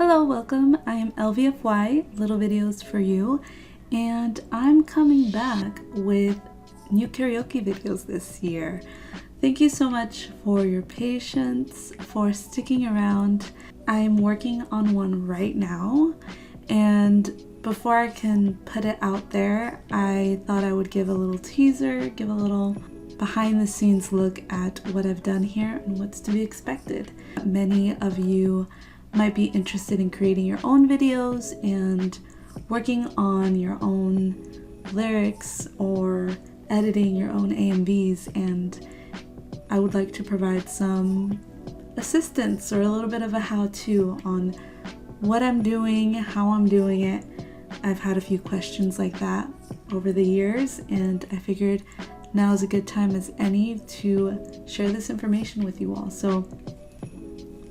Hello, welcome. I am LVFY, Little Videos for You, and I'm coming back with new karaoke videos this year. Thank you so much for your patience, for sticking around. I'm working on one right now, and before I can put it out there, I thought I would give a little teaser, give a little behind the scenes look at what I've done here and what's to be expected. Many of you might be interested in creating your own videos and working on your own lyrics or editing your own AMVs, and I would like to provide some assistance or a little bit of a how-to on what I'm doing, how I'm doing it. I've had a few questions like that over the years, and I figured now is a good time as any to share this information with you all. So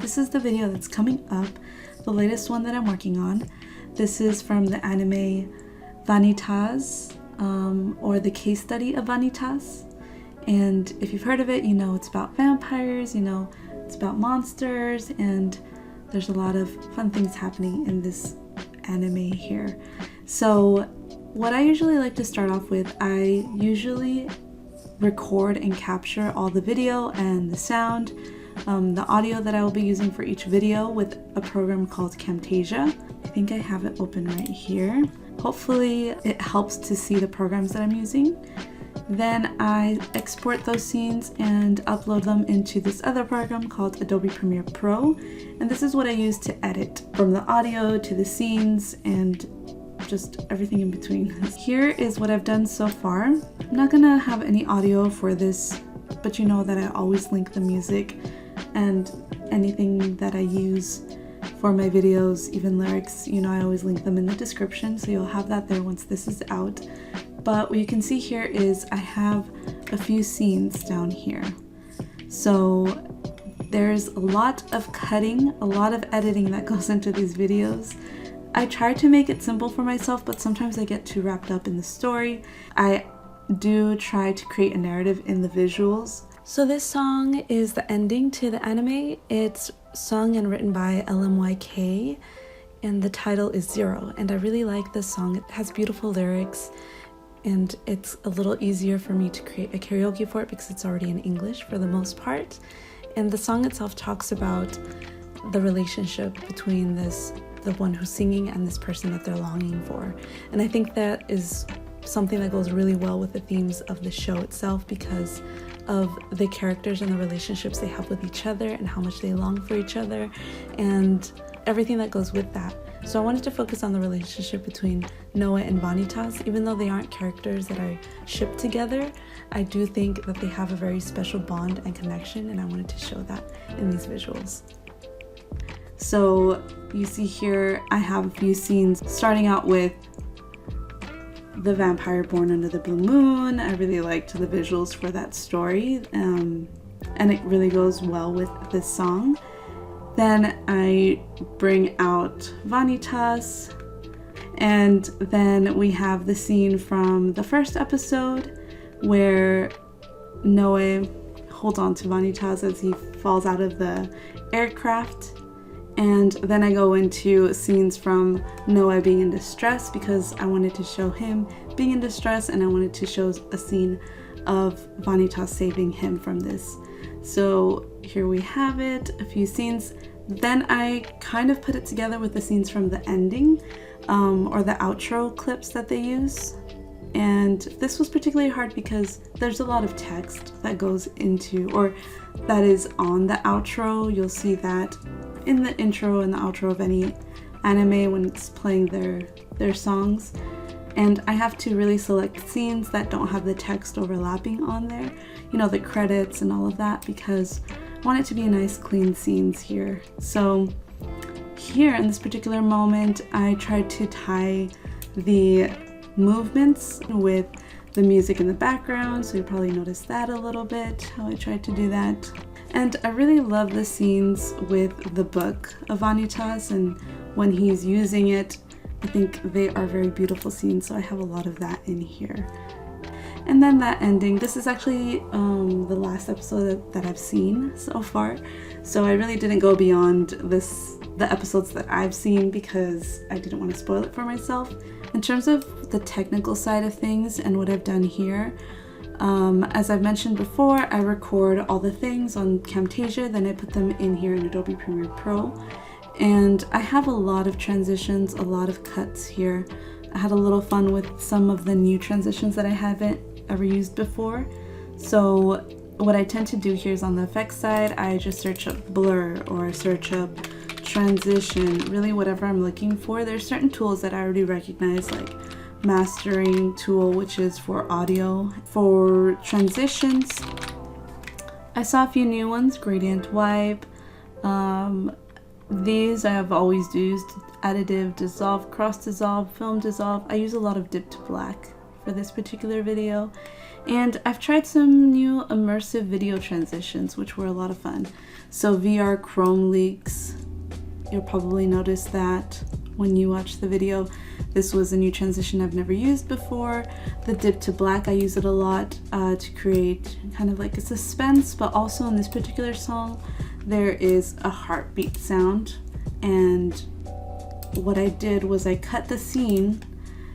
this is the video that's coming up, the latest one that I'm working on. This is from the anime Vanitas, or the case study of Vanitas. And if you've heard of it, you know it's about vampires, you know it's about monsters, and there's a lot of fun things happening in this anime here. So what I usually like to start off with, I usually record and capture all the video and the sound, the audio that I will be using for each video with a program called Camtasia. I think I have it open right here. Hopefully it helps to see the programs that I'm using. Then I export those scenes and upload them into this other program called Adobe Premiere Pro. And this is what I use to edit, from the audio to the scenes and just everything in between. Here is what I've done so far. I'm not gonna have any audio for this, but you know that I always link the music and anything that I use for my videos, even lyrics, you know, I always link them in the description, so you'll have that there once this is out. But what you can see here is I have a few scenes down here. So there's a lot of cutting, a lot of editing that goes into these videos. I try to make it simple for myself, but sometimes I get too wrapped up in the story. I do try to create a narrative in the visuals. So this song is the ending to the anime. It's sung and written by LMYK, and the title is Zero. And I really like this song. It has beautiful lyrics, and it's a little easier for me to create a karaoke for it because it's already in English for the most part. And the song itself talks about the relationship between the one who's singing and this person that they're longing for. And I think that is something that goes really well with the themes of the show itself because of the characters and the relationships they have with each other and how much they long for each other and everything that goes with that. So I wanted to focus on the relationship between Noah and Vanitas. Even though they aren't characters that are shipped together, I do think that they have a very special bond and connection, and I wanted to show that in these visuals. So you see here I have a few scenes starting out with the vampire born under the blue moon. I really liked the visuals for that story, and it really goes well with this song. Then I bring out Vanitas, and then we have the scene from the first episode where Noe holds on to Vanitas as he falls out of the aircraft. And then I go into scenes from Noah being in distress because I wanted to show him being in distress, and I wanted to show a scene of Vanitas saving him from this. So here we have it, a few scenes. Then I kind of put it together with the scenes from the ending, or the outro clips that they use. And this was particularly hard because there's a lot of text that goes into, or that is on the outro. You'll see that in the intro and the outro of any anime when it's playing their songs. And I have to really select scenes that don't have the text overlapping on there, you know, the credits and all of that, because I want it to be a nice clean scenes here. So here in this particular moment, I tried to tie the movements with the music in the background, so you probably noticed that a little bit, how I tried to do that. And I really love the scenes with the book of Vanitas, and when he's using it, I think they are very beautiful scenes, so I have a lot of that in here. And then that ending, this is actually the last episode that I've seen so far, so I really didn't go beyond this the episodes that I've seen because I didn't want to spoil it for myself. In terms of the technical side of things and what I've done here, as I've mentioned before, I record all the things on Camtasia, then I put them in here in Adobe Premiere Pro. And I have a lot of transitions, a lot of cuts here. I had a little fun with some of the new transitions that I haven't ever used before. So what I tend to do here is on the effects side, I just search up blur or search up transition, really whatever I'm looking for. There's certain tools that I already recognize, like mastering tool, which is for audio. For transitions, I saw a few new ones, gradient wipe. These I have always used, additive dissolve, cross dissolve, film dissolve. I use a lot of dip to black for this particular video. And I've tried some new immersive video transitions, which were a lot of fun. So VR Chrome leaks, you'll probably notice that when you watch the video. This was a new transition I've never used before. The dip to black, I use it a lot to create kind of like a suspense, but also in this particular song, there is a heartbeat sound. And what I did was I cut the scene.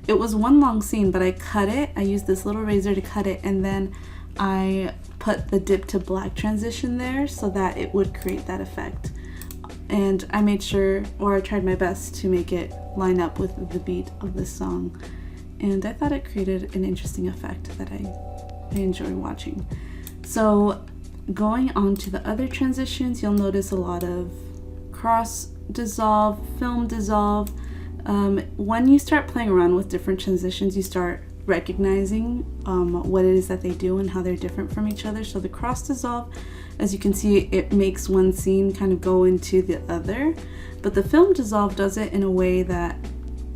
It was one long scene, but I cut it. I used this little razor to cut it, and then I put the dip to black transition there so that it would create that effect. And I made sure, or I tried my best to make it line up with the beat of this song. And I thought it created an interesting effect that I enjoy watching. So going on to the other transitions, you'll notice a lot of cross dissolve, film dissolve. When you start playing around with different transitions, you start recognizing what it is that they do and how they're different from each other. So the cross dissolve, as you can see, it makes one scene kind of go into the other, but the film dissolve does it in a way that,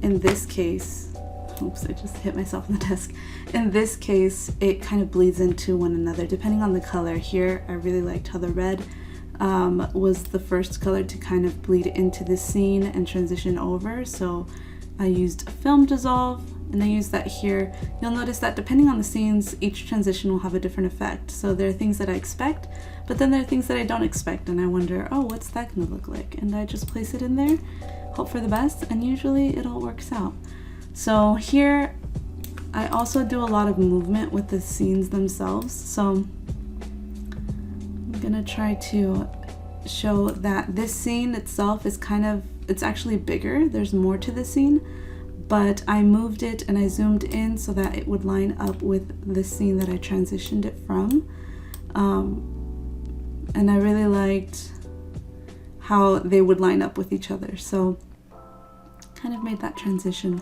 in this case, oops, I just hit myself on the desk. In this case, it kind of bleeds into one another depending on the color. Here, I really liked how the red was the first color to kind of bleed into the scene and transition over. So I used a film dissolve, and I used that here. You'll notice that depending on the scenes, each transition will have a different effect. So there are things that I expect, but then there are things that I don't expect, and I wonder, oh, what's that gonna look like? And I just place it in there, hope for the best, and usually it all works out. So here, I also do a lot of movement with the scenes themselves. So I'm gonna try to show that this scene itself is it's actually bigger. There's more to the scene, but I moved it and I zoomed in so that it would line up with the scene that I transitioned it from. And I really liked how they would line up with each other. So kind of made that transition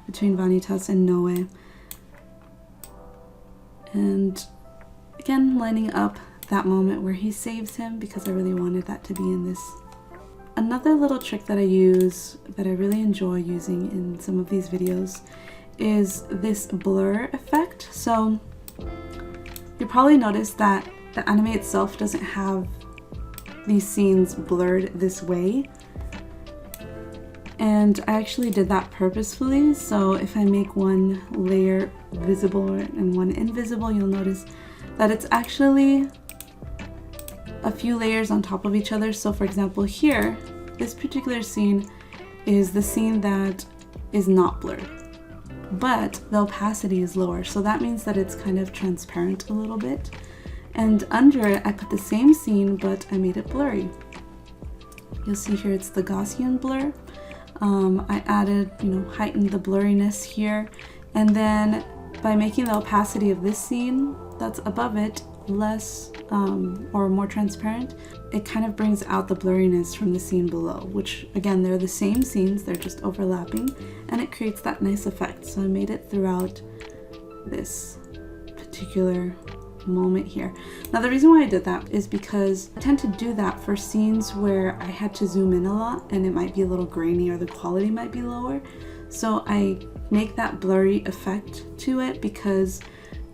between Vanitas and Noe. And again, lining up that moment where he saves him, because I really wanted that to be in this. Another little trick that I use that I really enjoy using in some of these videos is this blur effect. So you probably noticed that the anime itself doesn't have these scenes blurred this way. And I actually did that purposefully. So if I make one layer visible and one invisible, you'll notice that it's actually a few layers on top of each other. So for example, here, this particular scene is the scene that is not blurred, but the opacity is lower. So that means that it's kind of transparent a little bit. And under it, I put the same scene, but I made it blurry. You'll see here it's the Gaussian blur. I added, heightened the blurriness here. And then by making the opacity of this scene that's above it less or more transparent, it kind of brings out the blurriness from the scene below, which again, they're the same scenes, they're just overlapping, and it creates that nice effect. So I made it throughout this particular moment here. Now the reason why I did that is because I tend to do that for scenes where I had to zoom in a lot and it might be a little grainy or the quality might be lower. So I make that blurry effect to it because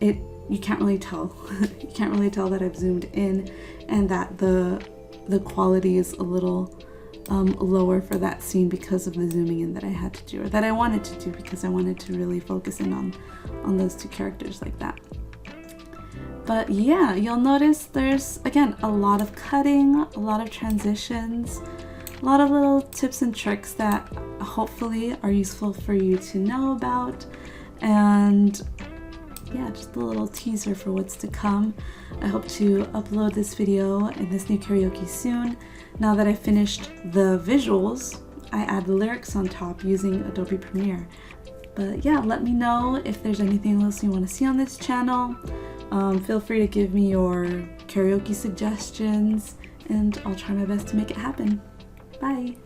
you can't really tell. You can't really tell that I've zoomed in and that the quality is a little lower for that scene because of the zooming in that I had to do, or that I wanted to do, because I wanted to really focus in on those two characters like that. But yeah, you'll notice there's, again, a lot of cutting, a lot of transitions. a lot of little tips and tricks that hopefully are useful for you to know about. And yeah, just a little teaser for what's to come. I hope to upload this video and this new karaoke soon. Now that I finished the visuals, I add the lyrics on top using Adobe Premiere. But yeah, let me know if there's anything else you want to see on this channel. Feel free to give me your karaoke suggestions, and I'll try my best to make it happen. Bye!